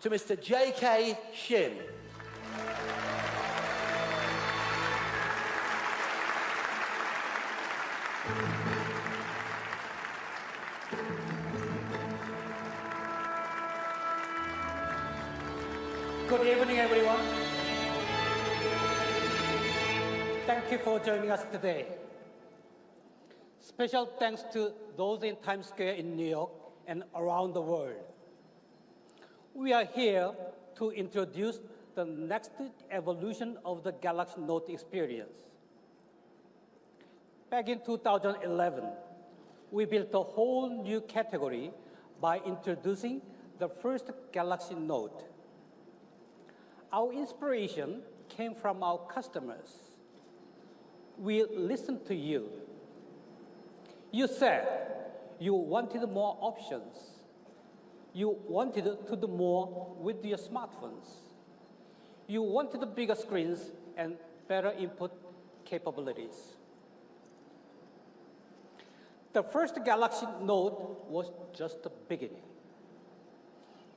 to Mr. J.K. Shin. Good evening, everyone. Thank you for joining us today. Special thanks to those in Times Square in New York and around the world. We are here to introduce the next evolution of the Galaxy Note experience. Back in 2011, we built a whole new category by introducing the first Galaxy Note. Our inspiration came from our customers. We listened to you. You said you wanted more options. You wanted to do more with your smartphones. You wanted bigger screens and better input capabilities. The first Galaxy Note was just the beginning.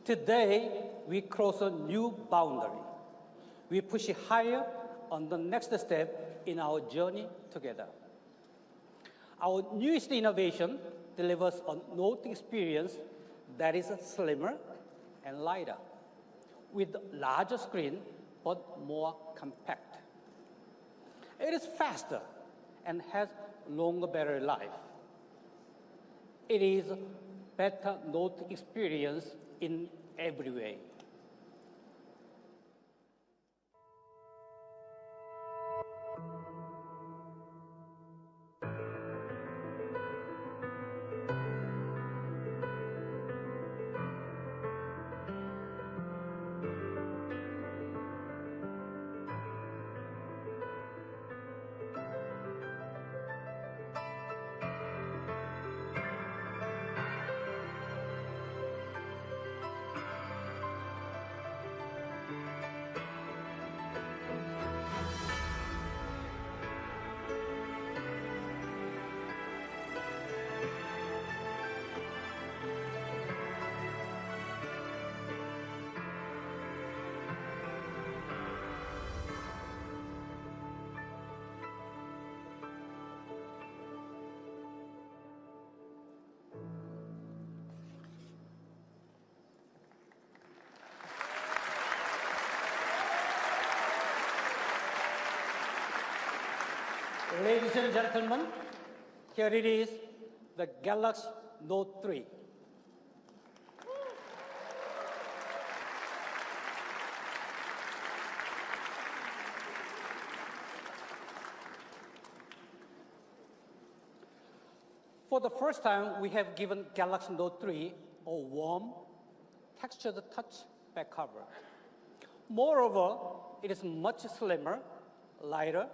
Today, we cross a new boundary. We push higher on the next step in our journey together. Our newest innovation delivers a Note experience that is slimmer and lighter, with larger screen but more compact. It is faster and has longer battery life. It is a better Note experience in every way. Ladies and gentlemen, here it is, the Galaxy Note 3. For the first time, we have given Galaxy Note 3 a warm, textured touch back cover. Moreover, it is much slimmer, lighter,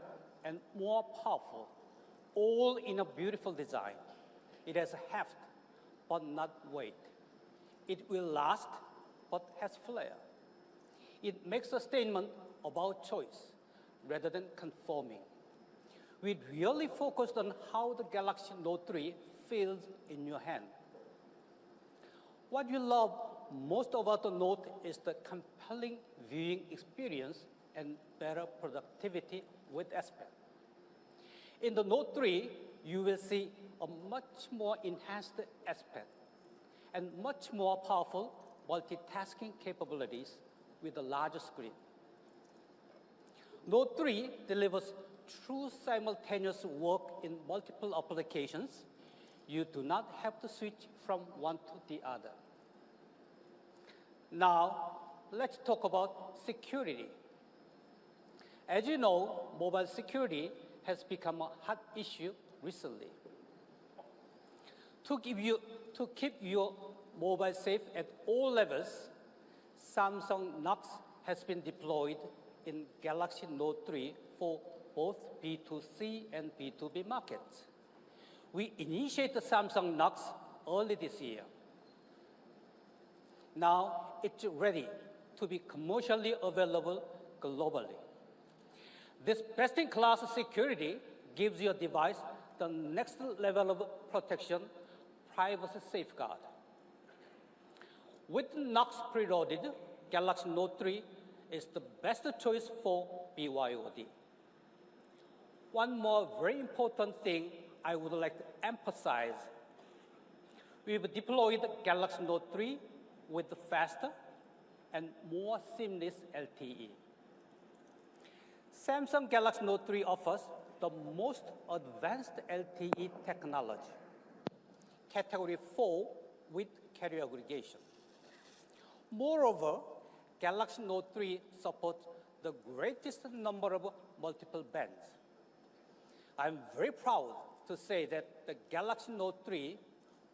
and more powerful, all in a beautiful design. It has heft, but not weight. It will last, but has flair. It makes a statement about choice, rather than conforming. We really focused on how the Galaxy Note 3 feels in your hand. What you love most about the Note is the compelling viewing experience and better productivity with aspect. In the Note 3, you will see a much more enhanced aspect and much more powerful multitasking capabilities with a larger screen. Note 3 delivers true simultaneous work in multiple applications. You do not have to switch from one to the other. Now, let's talk about security. As you know, mobile security has become a hot issue recently. To keep your mobile safe at all levels, Samsung Knox has been deployed in Galaxy Note 3 for both B2C and B2B markets. We initiated Samsung Knox early this year. Now it's ready to be commercially available globally. This best-in-class security gives your device the next level of protection, privacy safeguard. With Knox preloaded, Galaxy Note 3 is the best choice for BYOD. One more very important thing I would like to emphasize. We've deployed Galaxy Note 3 with faster and more seamless LTE. Samsung Galaxy Note 3 offers the most advanced LTE technology, Category 4 with carrier aggregation. Moreover, Galaxy Note 3 supports the greatest number of multiple bands. I'm very proud to say that the Galaxy Note 3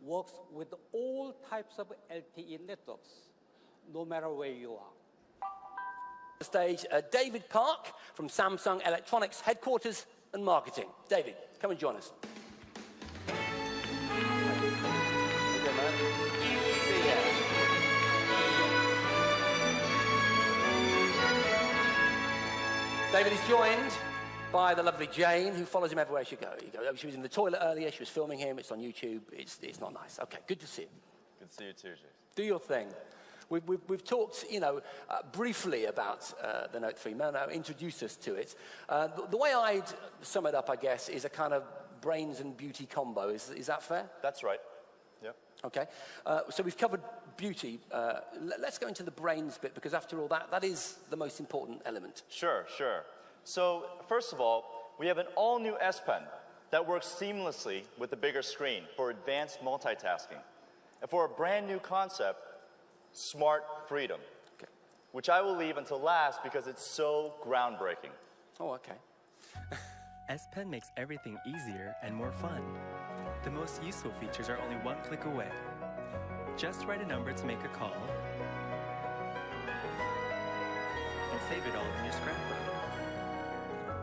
works with all types of LTE networks, no matter where you are. The stage, David Park from Samsung Electronics Headquarters and Marketing. David, come and join us. David is joined by the lovely Jane, who follows him everywhere she goes. She was in the toilet earlier, she was filming him, it's on YouTube, it's not nice. Okay, good to see you. Good to see you too, Jason. Do your thing. We've talked, briefly about the Note 3. Mano introduced us to it. The way I'd sum it up, I guess, is a kind of brains and beauty combo. Is that fair? That's right. Yep. Okay. So we've covered beauty. Let's go into the brains bit, because after all, that is the most important element. Sure. So, first of all, we have an all-new S Pen that works seamlessly with the bigger screen for advanced multitasking. And for a brand new concept, Smart Freedom, okay, which I will leave until last because it's so groundbreaking. Oh, okay. S Pen makes everything easier and more fun. The most useful features are only one click away. Just write a number to make a call and save it all in your scrapbook.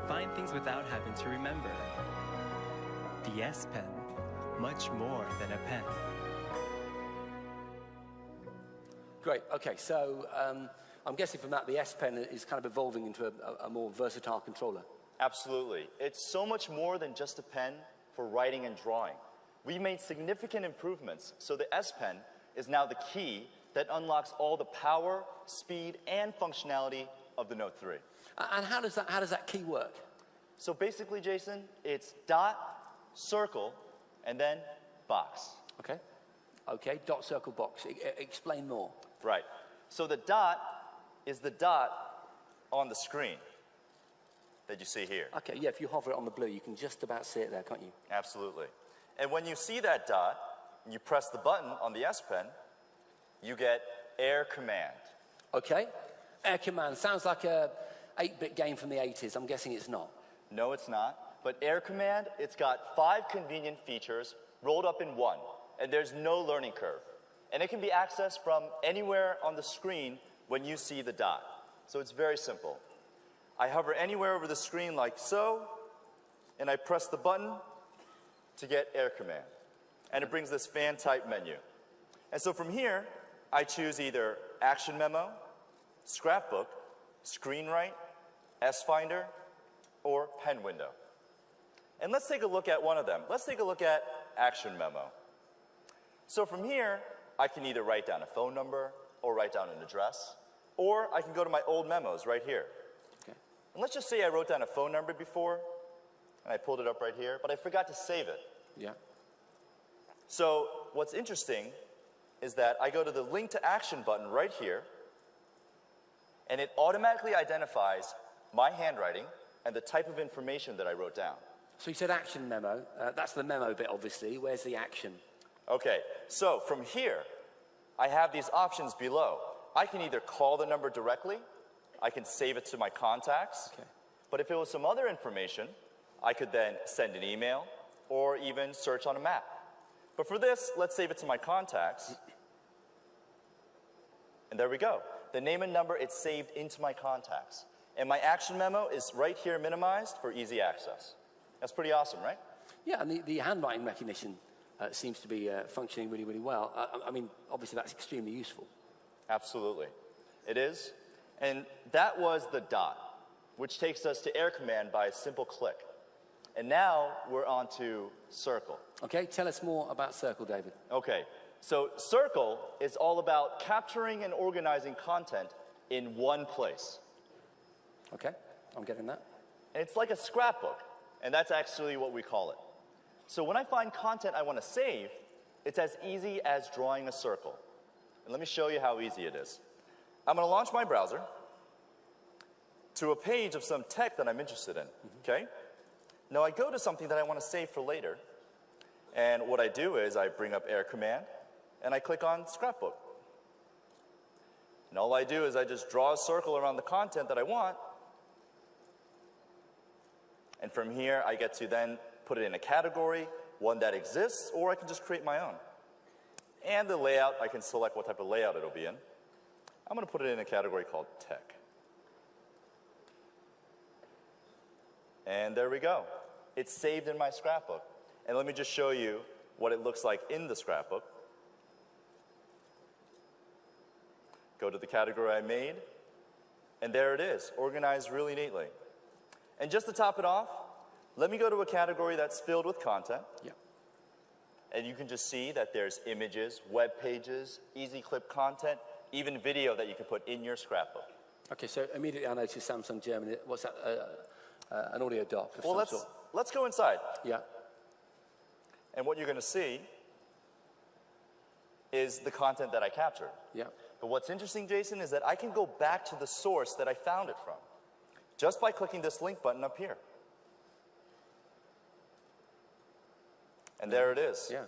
Find things without having to remember. The S Pen, much more than a pen. Great. Okay, so I'm guessing from that the S Pen is kind of evolving into a more versatile controller. Absolutely. It's so much more than just a pen for writing and drawing. We've made significant improvements, so the S Pen is now the key that unlocks all the power, speed, and functionality of the Note 3. And how does that key work? So basically, Jason, it's dot, circle, and then box. Okay. Okay, dot, circle, box. Explain more. Right. So the dot is the dot on the screen that you see here. Okay, yeah, if you hover it on the blue, you can just about see it there, can't you? Absolutely. And when you see that dot, and you press the button on the S Pen, you get Air Command. Okay. Air Command sounds like a 8-bit game from the 80s. I'm guessing it's not. No, it's not. But Air Command, it's got 5 convenient features rolled up in one, and there's no learning curve. And it can be accessed from anywhere on the screen when you see the dot. So it's very simple. I hover anywhere over the screen like so, and I press the button to get Air Command. And it brings this fan-type menu. And so from here, I choose either Action Memo, Scrapbook, Screen Write, S-Finder, or Pen Window. And let's take a look at one of them. Let's take a look at Action Memo. So from here, I can either write down a phone number or write down an address, or I can go to my old memos right here. Okay. And let's just say I wrote down a phone number before, and I pulled it up right here, but I forgot to save it. Yeah. So what's interesting is that I go to the Link to Action button right here, and it automatically identifies my handwriting and the type of information that I wrote down. So you said Action Memo. That's the memo bit, obviously. Where's the action? Okay, so from here, I have these options below. I can either call the number directly, I can save it to my contacts, Okay. but if it was some other information, I could then send an email or even search on a map. But for this, let's save it to my contacts. And there we go. The name and number, it's saved into my contacts. And my action memo is right here minimized for easy access. That's pretty awesome, right? Yeah, and the handwriting recognition seems to be functioning really, really well. I mean, obviously that's extremely useful. Absolutely. It is. And that was the dot, which takes us to Air Command by a simple click. And now we're on to Circle. Okay, tell us more about Circle, David. Okay, so Circle is all about capturing and organizing content in one place. Okay, I'm getting that. And it's like a scrapbook, and that's actually what we call it. So when I find content I want to save, it's as easy as drawing a circle. And let me show you how easy it is. I'm going to launch my browser to a page of some tech that I'm interested in, okay? Now I go to something that I want to save for later, and what I do is I bring up Air Command, and I click on Scrapbook. And all I do is I just draw a circle around the content that I want, and from here I get to then put it in a category, one that exists, or I can just create my own. And the layout, I can select what type of layout it'll be in. I'm going to put it in a category called Tech. And there we go. It's saved in my scrapbook. And let me just show you what it looks like in the scrapbook. Go to the category I made, and there it is, organized really neatly. And just to top it off, let me go to a category that's filled with content. Yeah. And you can just see that there's images, web pages, easy clip content, even video that you can put in your scrapbook. Okay, so immediately I noticed Samsung Germany. What's that? An audio dock of Well, some sort. let's go inside. Yeah. And what you're going to see is the content that I captured. Yeah. But what's interesting, Jason, is that I can go back to the source that I found it from just by clicking this link button up here. And there it is. Yeah.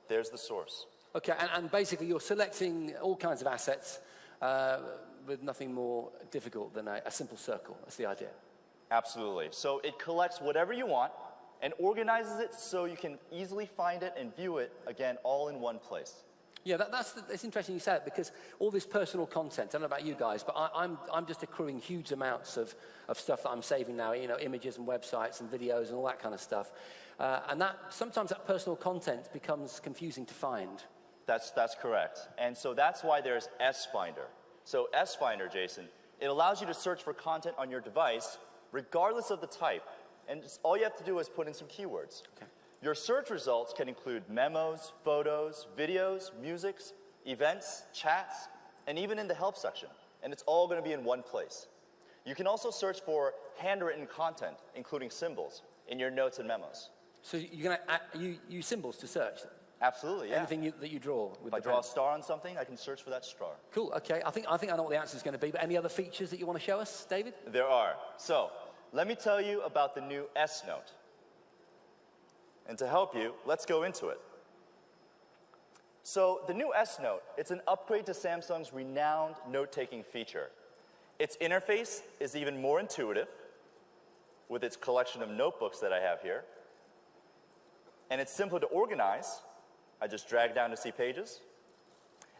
There's the source. Okay, and basically you're selecting all kinds of assets with nothing more difficult than a simple circle. That's the idea. Absolutely. So it collects whatever you want and organizes it so you can easily find it and view it, again, all in one place. Yeah, that's interesting you say it, because all this personal content, I don't know about you guys, but I'm just accruing huge amounts of stuff that I'm saving now, you know, images and websites and videos and all that kind of stuff. And sometimes that personal content becomes confusing to find. That's correct. And so that's why there's S-Finder. So S-Finder, Jason, it allows you to search for content on your device regardless of the type. And all you have to do is put in some keywords. Okay. Your search results can include memos, photos, videos, musics, events, chats, and even in the help section. And it's all going to be in one place. You can also search for handwritten content, including symbols, in your notes and memos. So you're going to use symbols to search? Absolutely, yeah. Anything that you draw with If I draw a star on something, I can search for that star. Cool, okay. I think I know what the answer is going to be, but any other features that you want to show us, David? There are. So, let me tell you about the new S-Note. And to help you, let's go into it. So, the new S-Note, it's an upgrade to Samsung's renowned note-taking feature. Its interface is even more intuitive with its collection of notebooks that I have here. And it's simpler to organize. I just drag down to see pages.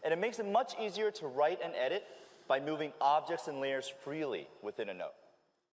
And it makes it much easier to write and edit by moving objects and layers freely within a note.